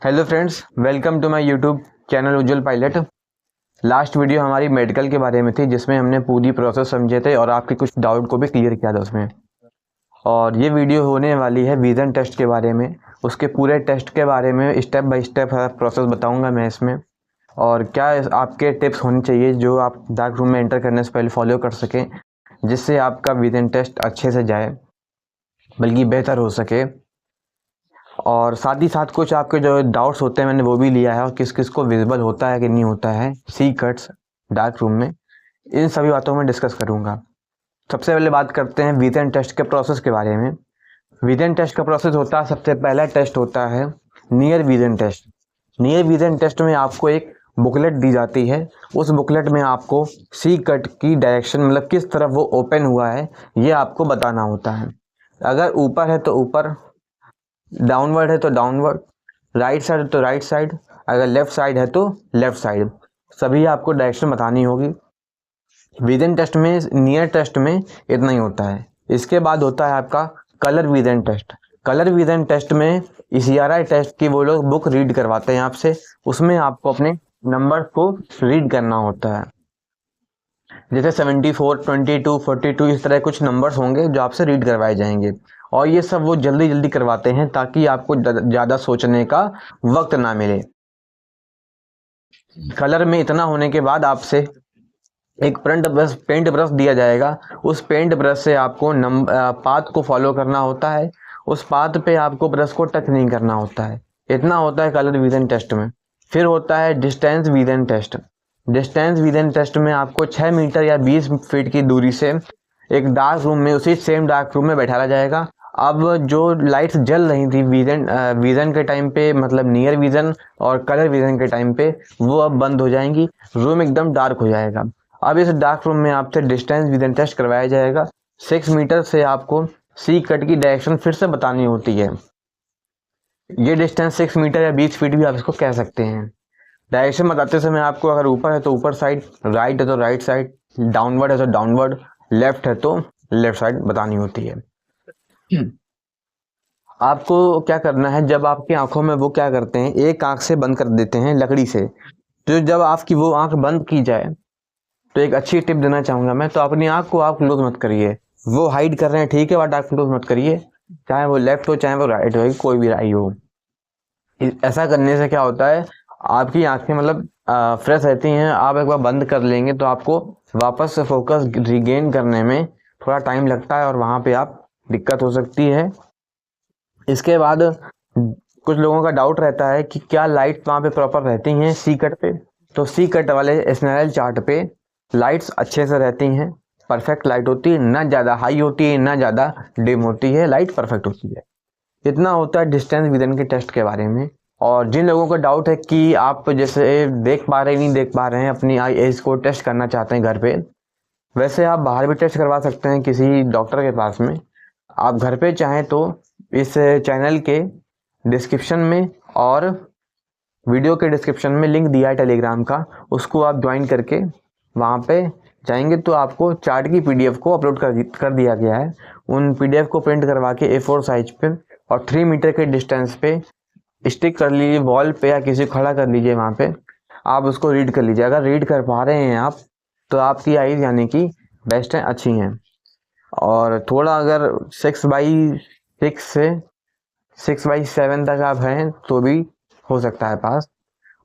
Hello friends, welcome to my YouTube channel Ujjwal Pilot. Last video हमारी medical के बारे में थी, जिसमें हमने पूरी प्रोसेस समझे थे और आपके कुछ डाउट को भी क्लियर किया था उसमें। और ये वीडियो होने वाली है विज़न टेस्ट के बारे में। उसके पूरे टेस्ट के बारे में स्टेप बाय स्टेप प्रोसेस बताऊंगा मैं इसमें, और क्या आपके टिप्स होने चाहिए जो आप डार्क रूम में एंटर करने से पहले फॉलो कर सकें, जिससे आपका विज़न टेस्ट अच्छे से जाए, बल्कि बेहतर हो सके। और साथ ही साथ कुछ आपके जो डाउट्स होते हैं मैंने वो भी लिया है, और किस किस को विजिबल होता है कि नहीं होता है सी कट्स डार्क रूम में, इन सभी बातों में डिस्कस करूंगा। सबसे पहले बात करते हैं विजन टेस्ट के प्रोसेस के बारे में। विजन टेस्ट का प्रोसेस होता है, सबसे पहला टेस्ट होता है near vision test. Near vision test में आपको एक बुकलेट दी जाती है। उस बुकलेट में आपको सी कट की डायरेक्शन, मतलब किस तरफ वो ओपन हुआ है, ये आपको बताना होता है। अगर ऊपर है तो ऊपर, डाउनवर्ड है तो डाउनवर्ड, राइट साइड है तो राइट साइड, अगर लेफ्ट साइड है तो लेफ्ट साइड, सभी आपको डायरेक्शन बतानी होगी। विजन टेस्ट में, नियर टेस्ट में इतना ही होता है। इसके बाद होता है आपका colour vision test. Colour vision test में ECRI टेस्ट की वो लोग बुक रीड करवाते हैं आपसे। उसमें आपको अपने नंबर को रीड करना होता है। जैसे 74, 22, 42 इस तरह कुछ नंबर्स होंगे जो आपसे रीड करवाए जाएंगे। और ये सब वो जल्दी जल्दी करवाते हैं ताकि आपको ज़्यादा सोचने का वक्त ना मिले। कलर में इतना होने के बाद आपसे एक पेंट ब्रश दिया जाएगा। उस पेंट ब्रश से आपको पाथ को फॉलो करना होता है। उस पाथ पे आपको ब्रश को टच नहीं करना होता है। इतना होता है कलर विजन टेस्ट में। फिर होता है distance vision test. Distance vision test में आपको 6 मीटर या 20 फीट की दूरी से एक डार्क रूम में, उसी सेम डार्क रूम में बैठाया जाएगा। अब जो लाइट्स जल रही थी विजन के टाइम पे, मतलब नियर विजन और कलर विजन के टाइम पे, वो अब बंद हो जाएंगी। रूम एकदम डार्क हो जाएगा। अब इस डार्क रूम में आपसे डिस्टेंस विजन टेस्ट करवाया जाएगा। 6 मीटर से आपको सी कट की डायरेक्शन फिर से बतानी होती है। ये डिस्टेंस 6 मीटर या 20 फीट भी आप इसको कह सकते हैं। डायरेक्शन बताते समय आपको अगर ऊपर है तो ऊपर साइड, राइट है तो राइट साइड, डाउनवर्ड है तो डाउनवर्ड, लेफ्ट है तो लेफ्ट साइड बतानी होती है। आपको क्या करना है, जब आपकी आंखों में वो क्या करते हैं, एक आंख से बंद कर देते हैं लकड़ी से। तो जब आपकी वो आंख बंद की जाए तो एक अच्छी टिप देना चाहूंगा मैं, तो अपनी आंख को आप क्लोज मत करिए। वो हाइड कर रहे हैं ठीक है, बट आप क्लोज मत करिए। चाहे वो लेफ्ट हो चाहे वो राइट हो, कोई भी राई हो। ऐसा करने से क्या होता है, आपकी आंखें मतलब फ्रेश रहती हैं। आप एक बार बंद कर लेंगे तो आपको वापस से फोकस रिगेन करने में थोड़ा टाइम लगता है, और वहाँ पे आप दिक्कत हो सकती है। इसके बाद कुछ लोगों का डाउट रहता है कि क्या लाइट वहाँ पे प्रॉपर रहती हैं सी कट पे। तो सी कट वाले स्नेल चार्ट पे लाइट्स अच्छे से रहती हैं, परफेक्ट लाइट होती है, ना ज़्यादा हाई होती है ना ज़्यादा डिम होती है, लाइट परफेक्ट होती है। इतना होता है डिस्टेंस विजन के टेस्ट के बारे में। और जिन लोगों का डाउट है कि आप जैसे देख पा रहे नहीं देख पा रहे हैं, अपनी आई एज को टेस्ट करना चाहते हैं घर पे, वैसे आप बाहर भी टेस्ट करवा सकते हैं किसी डॉक्टर के पास में। आप घर पे चाहें तो इस चैनल के डिस्क्रिप्शन में और वीडियो के डिस्क्रिप्शन में लिंक दिया है टेलीग्राम का, उसको आप ज्वाइन करके वहाँ पे जाएंगे तो आपको चार्ट की PDF को अपलोड कर दिया गया है। उन PDF को प्रिंट करवा के A4 साइज पे और 3 मीटर के डिस्टेंस पे स्टिक कर लीजिए वॉल पे, या किसी को खड़ा कर लीजिए वहाँ पे। आप उसको रीड कर लीजिए। अगर रीड कर पा रहे हैं आप तो आपकी आईज यानी कि बेस्ट है, अच्छी हैं। और थोड़ा अगर 6x6 से 6x7 तक आप हैं तो भी हो सकता है पास।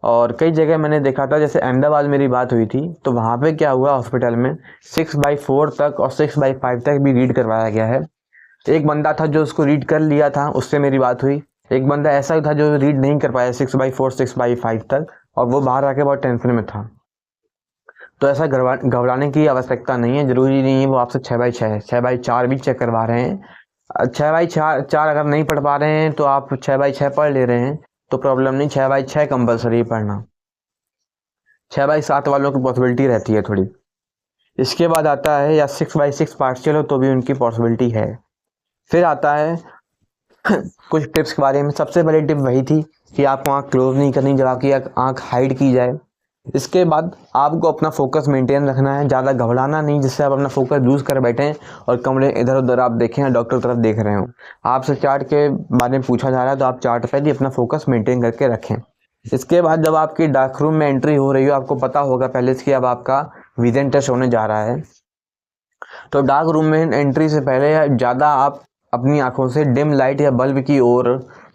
और कई जगह मैंने देखा था, जैसे अहमदाबाद मेरी बात हुई थी, तो वहाँ पे क्या हुआ, हॉस्पिटल में 6x4 तक और 6x5 तक भी रीड करवाया गया है। एक बंदा था जो उसको रीड कर लिया था, उससे मेरी बात हुई। एक बंदा ऐसा ही था जो रीड नहीं कर पाया 6x4 6x5 तक, और वो बाहर आके बहुत टेंशन में था। तो ऐसा घबराने की आवश्यकता नहीं है। जरूरी नहीं है वो आपसे 6x6 6x4 भी चेक करवा रहे हैं। 6x4 अगर नहीं पढ़ पा रहे हैं तो आप 6x6 पढ़ ले रहे हैं तो प्रॉब्लम नहीं, 6x6 कंपलसरी पढ़ना। 6x7 वालों की पॉसिबिलिटी रहती है थोड़ी। इसके बाद आता है या 6x6 पार्शियल हो तो भी उनकी पॉसिबिलिटी है। फिर आता है कुछ टिप्स के बारे में। सबसे बड़ी टिप वही थी कि आपको आँख क्लोज नहीं करनी जब आपकी आँख हाइड की जाए। इसके बाद आपको अपना फोकस मेंटेन रखना है, ज़्यादा घबराना नहीं जिससे आप अपना फोकस लूज कर बैठें और कमरे इधर उधर आप देखें या डॉक्टर तरफ देख रहे हो। आपसे चार्ट के बारे में पूछा जा रहा है तो आप चार्ट पर ही अपना फोकस मेंटेन करके रखें। इसके बाद जब आपकी डार्क रूम में एंट्री हो रही हो, आपको पता होगा पहले से कि अब आपका विजन टेस्ट होने जा रहा है, तो डार्क रूम में एंट्री से पहले ज़्यादा आप अपनी आंखों से डिम लाइट या बल्ब की ओर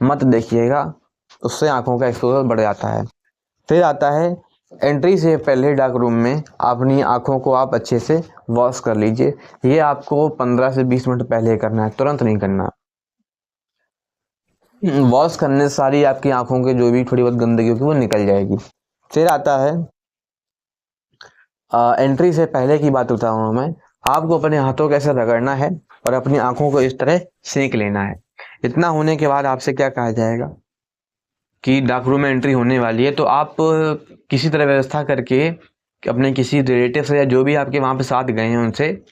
मत देखिएगा, उससे आंखों का एक्सपोजर बढ़ जाता है। फिर आता है एंट्री से पहले डार्क रूम में अपनी आंखों को आप अच्छे से वॉश कर लीजिए। ये आपको 15 से 20 मिनट पहले करना है, तुरंत नहीं करना। वॉश करने से सारी आपकी आंखों के जो भी थोड़ी बहुत गंदगी होगी वो निकल जाएगी। फिर आता है एंट्री से पहले की बात बता रहा हूँ मैं, आपको अपने हाथों को ऐसे रगड़ना है और अपनी आंखों को इस तरह सेंक लेना है। इतना होने के बाद आपसे क्या कहा जाएगा कि डार्क रूम में एंट्री होने वाली है, तो आप किसी तरह व्यवस्था करके अपने किसी रिलेटिव से या जो भी आपके वहाँ पे साथ गए हैं उनसे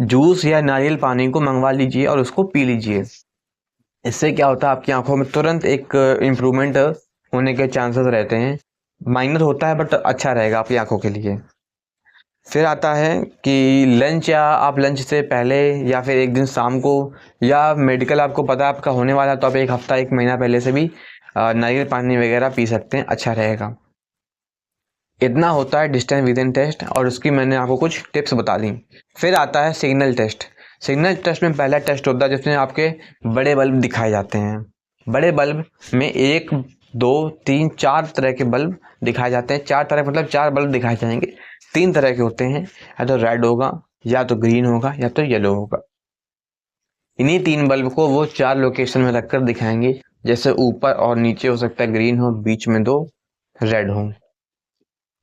जूस या नारियल पानी को मंगवा लीजिए और उसको पी लीजिए। इससे क्या होता है, आपकी आंखों में तुरंत एक इम्प्रूवमेंट होने के चांसेस रहते हैं। माइनर होता है बट अच्छा रहेगा आपकी आंखों के लिए। फिर आता है कि लंच, या आप लंच से पहले या फिर एक दिन शाम को, या मेडिकल आपको पता है आपका होने वाला है तो आप एक हफ्ता एक महीना पहले से भी नारियल पानी वगैरह पी सकते हैं, अच्छा रहेगा। इतना होता है डिस्टेंस विजन टेस्ट, और उसकी मैंने आपको कुछ टिप्स बता दी। फिर आता है सिग्नल टेस्ट। सिग्नल टेस्ट में पहला टेस्ट होता है जिसमें आपके बड़े बल्ब दिखाए जाते हैं। बड़े बल्ब में 1 2 3 4 तरह के बल्ब दिखाए जाते हैं। 4 तरह मतलब 4 बल्ब दिखाए जाएंगे। 3 तरह के होते हैं, या तो रेड होगा, या तो ग्रीन होगा, या तो येलो होगा। इन्हीं 3 बल्ब को वो 4 लोकेशन में रखकर दिखाएंगे, जैसे ऊपर और नीचे हो सकता है ग्रीन हो, बीच में 2 रेड हो,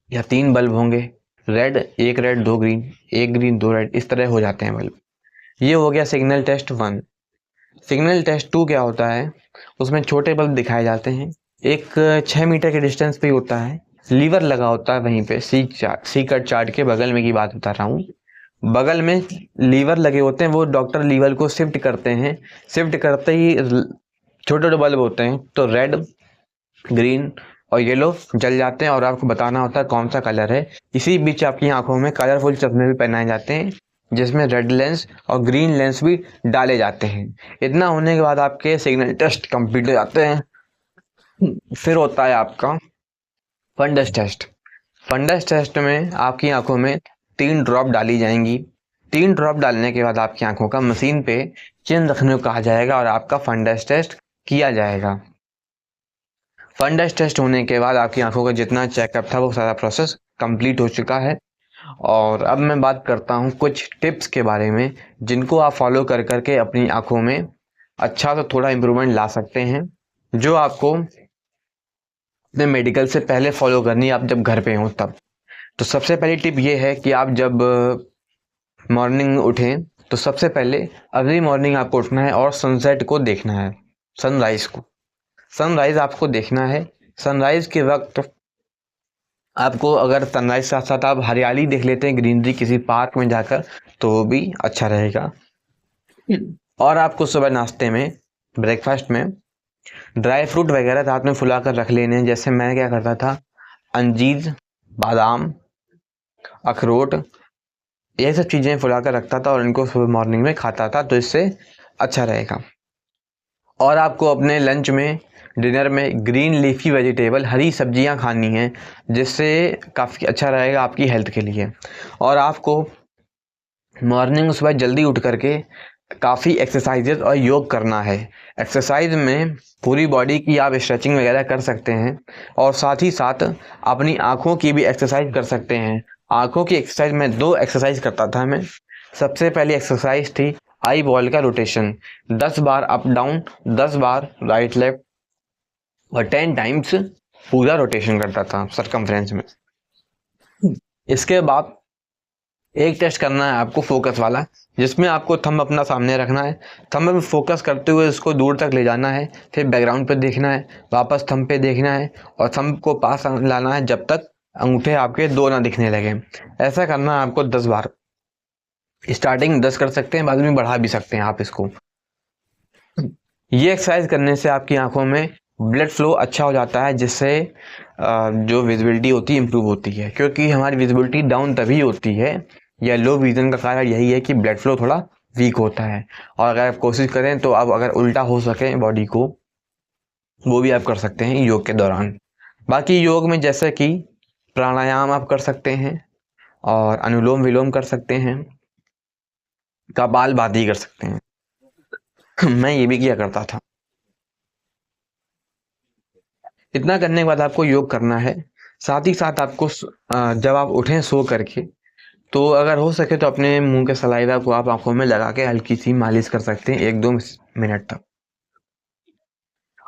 या 3 बल्ब होंगे red, 1 red 2 green, 1 green 2 red, इस तरह हो जाते हैं बल्ब। ये हो गया सिग्नल टेस्ट 1। सिग्नल टेस्ट 2 क्या होता है, उसमें छोटे बल्ब दिखाए जाते हैं। एक 6 मीटर के डिस्टेंस पे होता है, लीवर लगा होता है वहीं पे, सी कट चार्ट के बगल में की बात बता रहा हूँ। बगल में लीवर लगे होते हैं, वो डॉक्टर लीवर को शिफ्ट करते हैं। शिफ्ट करते ही छोटे छोटे बल्ब होते हैं, तो रेड, ग्रीन और येलो जल जाते हैं और आपको बताना होता है कौन सा कलर है। इसी बीच आपकी आंखों में कलरफुल चश्मे भी पहनाए जाते हैं, जिसमें रेड लेंस और ग्रीन लेंस भी डाले जाते हैं। इतना होने के बाद आपके सिग्नल टेस्ट कंप्लीट हो जाते हैं। फिर होता है आपका फंडस टेस्ट। फंडस टेस्ट में आपकी आंखों में 3 ड्रॉप डाली जाएंगी। 3 ड्रॉप डालने के बाद आपकी आंखों का मशीन पे चिन्ह रखने को कहा जाएगा और आपका फंडस टेस्ट किया जाएगा। फंडस टेस्ट होने के बाद आपकी आंखों का जितना चेकअप था वो सारा प्रोसेस कंप्लीट हो चुका है। और अब मैं बात करता हूँ कुछ टिप्स के बारे में, जिनको आप फॉलो कर करके अपनी आंखों में अच्छा तो थोड़ा इम्प्रूवमेंट ला सकते हैं, जो आपको अपने मेडिकल से पहले फॉलो करनी है, आप जब घर पे हों तब। तो सबसे पहली टिप ये है कि आप जब मॉर्निंग उठें तो सबसे पहले अर्ली मॉर्निंग आपको उठना है और सनसेट को देखना है, सनराइज को। सनराइज आपको देखना है। सनराइज के वक्त आपको, अगर सनराइज साथ साथ आप हरियाली देख लेते हैं, ग्रीनरी किसी पार्क में जाकर, तो वो भी अच्छा रहेगा। और आपको सुबह नाश्ते में, ब्रेकफास्ट में ड्राई फ्रूट वगैरह रात में फुला कर रख लेने हैं। जैसे मैं क्या करता था, अंजीर, बादाम, अखरोट, ये सब चीज़ें फुला कर रखता था और इनको सुबह मॉर्निंग में खाता था, तो इससे अच्छा रहेगा। और आपको अपने लंच में, डिनर में ग्रीन लीफी वेजिटेबल, हरी सब्जियां खानी हैं, जिससे काफ़ी अच्छा रहेगा आपकी हेल्थ के लिए। और आपको मॉर्निंग सुबह जल्दी उठ करके काफ़ी एक्सरसाइजेज और योग करना है। एक्सरसाइज में पूरी बॉडी की आप स्ट्रेचिंग वगैरह कर सकते हैं, और साथ ही साथ अपनी आँखों की भी एक्सरसाइज कर सकते हैं। आँखों की एक्सरसाइज में 2 एक्सरसाइज करता था मैं। सबसे पहली एक्सरसाइज थी आई बॉल का रोटेशन, 10 बार अप डाउन, 10 बार राइट लेफ्ट, और 10 टाइम्स पूरा रोटेशन करता था सरकमफ्रेंस में। इसके बाद एक टेस्ट करना है आपको फोकस वाला, जिसमें आपको थंब अपना सामने रखना है, थंब में फोकस करते हुए इसको दूर तक ले जाना है, फिर बैकग्राउंड पे देखना है, वापस थंब पे देखना है और थंब को पास लाना है जब तक अंगूठे आपके 2 ना दिखने लगे। ऐसा करना है आपको 10 बार। स्टार्टिंग 10 कर सकते हैं, बाद में बढ़ा भी सकते हैं आप इसको। ये एक्सरसाइज करने से आपकी आंखों में ब्लड फ्लो अच्छा हो जाता है, जिससे जो विजिबिलिटी होती है इम्प्रूव होती है, क्योंकि हमारी विजिबिलिटी डाउन तभी होती है या लो विजन का कारण यही है कि ब्लड फ्लो थोड़ा वीक होता है। और अगर आप कोशिश करें तो आप अगर उल्टा हो सके बॉडी को, वो भी आप कर सकते हैं योग के दौरान। बाकी योग में जैसे कि प्राणायाम आप कर सकते हैं और अनुलोम विलोम कर सकते हैं, कपालभाति कर सकते हैं। मैं ये भी किया करता था। इतना करने के बाद आपको योग करना है। साथ ही साथ आपको जब आप उठें सो करके, तो अगर हो सके तो अपने मुंह के सलाइवा को आप आंखों में लगा के हल्की सी मालिश कर सकते हैं 1-2 मिनट तक।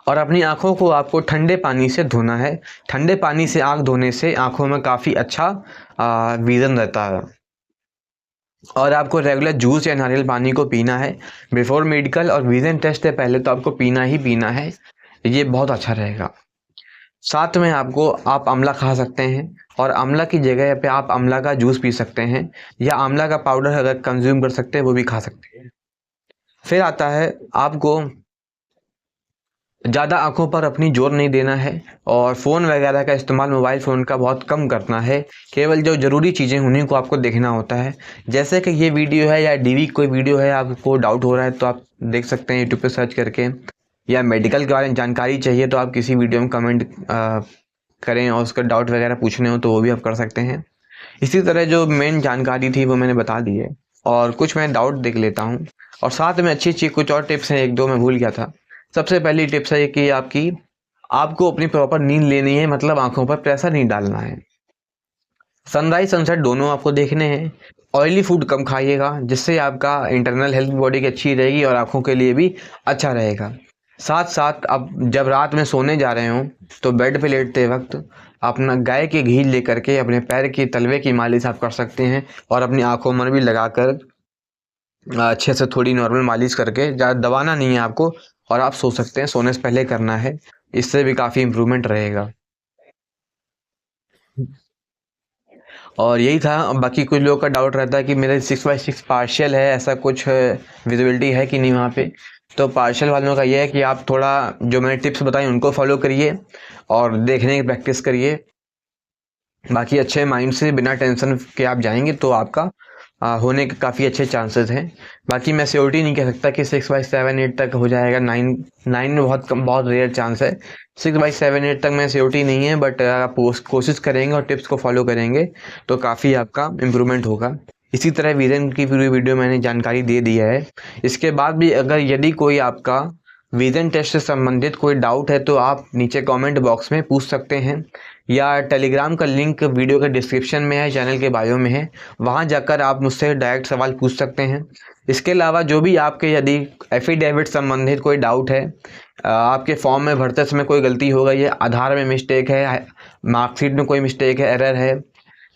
और अपनी आंखों को आपको ठंडे पानी से धोना है। ठंडे पानी से आंख धोने से आंखों में काफ़ी अच्छा विजन रहता है। और आपको रेगुलर जूस या नारियल पानी को पीना है बिफोर मेडिकल और विजन टेस्ट से पहले, तो आपको पीना ही पीना है, ये बहुत अच्छा रहेगा। साथ में आप आंवला खा सकते हैं, और आंवला की जगह पे आप आंवला का जूस पी सकते हैं, या आंवला का पाउडर अगर कंज्यूम कर सकते हैं वो भी खा सकते हैं। फिर आता है आपको ज़्यादा आंखों पर अपनी जोर नहीं देना है, और फ़ोन वगैरह का इस्तेमाल मोबाइल फ़ोन का बहुत कम करना है। केवल जो ज़रूरी चीज़ें उन्हीं को आपको देखना होता है। जैसे कि ये वीडियो है या डीवी कोई वीडियो है, आपको डाउट हो रहा है तो आप देख सकते हैं यूट्यूब पे सर्च करके, या मेडिकल के बारे में जानकारी चाहिए तो आप किसी वीडियो में कमेंट करें और उसका डाउट वगैरह पूछने हो तो वो भी आप कर सकते हैं। इसी तरह जो मेन जानकारी थी वो मैंने बता दी है, और कुछ मैं डाउट देख लेता हूँ, और साथ में अच्छी अच्छी कुछ और टिप्स हैं, 1-2 मैं भूल गया था। सबसे पहली टिप्स है कि आपको अपनी प्रॉपर नींद लेनी है, मतलब आंखों पर प्रेशर नहीं डालना है। सनराइज सनसेट दोनों आपको देखने हैं। ऑयली फूड कम खाइएगा, जिससे आपका इंटरनल हेल्थ बॉडी की अच्छी रहेगी और आंखों के लिए भी अच्छा रहेगा। साथ साथ अब जब रात में सोने जा रहे हो तो बेड पे लेटते वक्त अपना गाय के घी लेकर के अपने पैर की तलवे की मालिश आप कर सकते हैं, और अपनी आंखों में भी लगाकर अच्छे से थोड़ी नॉर्मल मालिश करके, ज़्यादा दबाना नहीं है आपको, और आप सो सकते हैं। सोने से पहले करना है, इससे भी काफ़ी इम्प्रूवमेंट रहेगा। और यही था। बाकी कुछ लोगों का डाउट रहता है कि मेरे 6/6 पार्शियल है, ऐसा कुछ विजिबिलिटी है कि नहीं वहाँ पे। तो पार्शियल वालों का ये है कि आप थोड़ा जो मैंने टिप्स बताई उनको फॉलो करिए और देखने की प्रैक्टिस करिए। बाकी अच्छे माइंड से बिना टेंशन के आप जाएंगे तो आपका होने के काफ़ी अच्छे चांसेस हैं। बाकी मैं श्योरिटी नहीं कह सकता कि 6/7-8 तक हो जाएगा। 9 में बहुत कम, बहुत रेयर चांस है। 6/7-8 तक मैं श्योरिटी नहीं है, बट आप कोशिश करेंगे और टिप्स को फॉलो करेंगे तो काफ़ी आपका इम्प्रूवमेंट होगा। इसी तरह विजन की पूरी वीडियो मैंने जानकारी दे दिया है। इसके बाद भी अगर यदि कोई आपका विजन टेस्ट से संबंधित कोई डाउट है तो आप नीचे कमेंट बॉक्स में पूछ सकते हैं, या टेलीग्राम का लिंक वीडियो के डिस्क्रिप्शन में है, चैनल के बायो में है, वहां जाकर आप मुझसे डायरेक्ट सवाल पूछ सकते हैं। इसके अलावा जो भी आपके यदि एफिडेविट संबंधित कोई डाउट है, आपके फॉर्म में भरते समय कोई गलती हो गई है, आधार में मिस्टेक है, मार्कशीट में कोई मिस्टेक है, एरर है,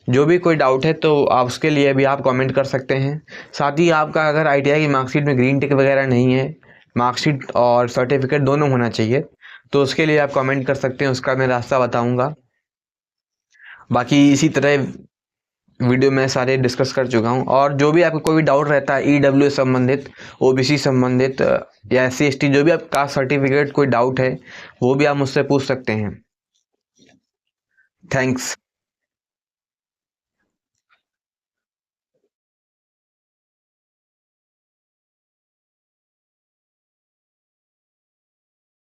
जो भी कोई डाउट है तो आप उसके लिए भी आप कमेंट कर सकते हैं। साथ ही आपका अगर ITI की मार्कशीट में ग्रीन टिक वगैरह नहीं है, मार्कशीट और सर्टिफिकेट दोनों होना चाहिए, तो उसके लिए आप कमेंट कर सकते हैं, उसका मैं रास्ता बताऊंगा। बाकी इसी तरह वीडियो में सारे डिस्कस कर चुका हूँ, और जो भी आपको कोई भी डाउट रहता है EWS संबंधित, OBC संबंधित, या SC ST जो भी आप कास्ट सर्टिफिकेट कोई डाउट है वो भी आप मुझसे पूछ सकते हैं। थैंक्स।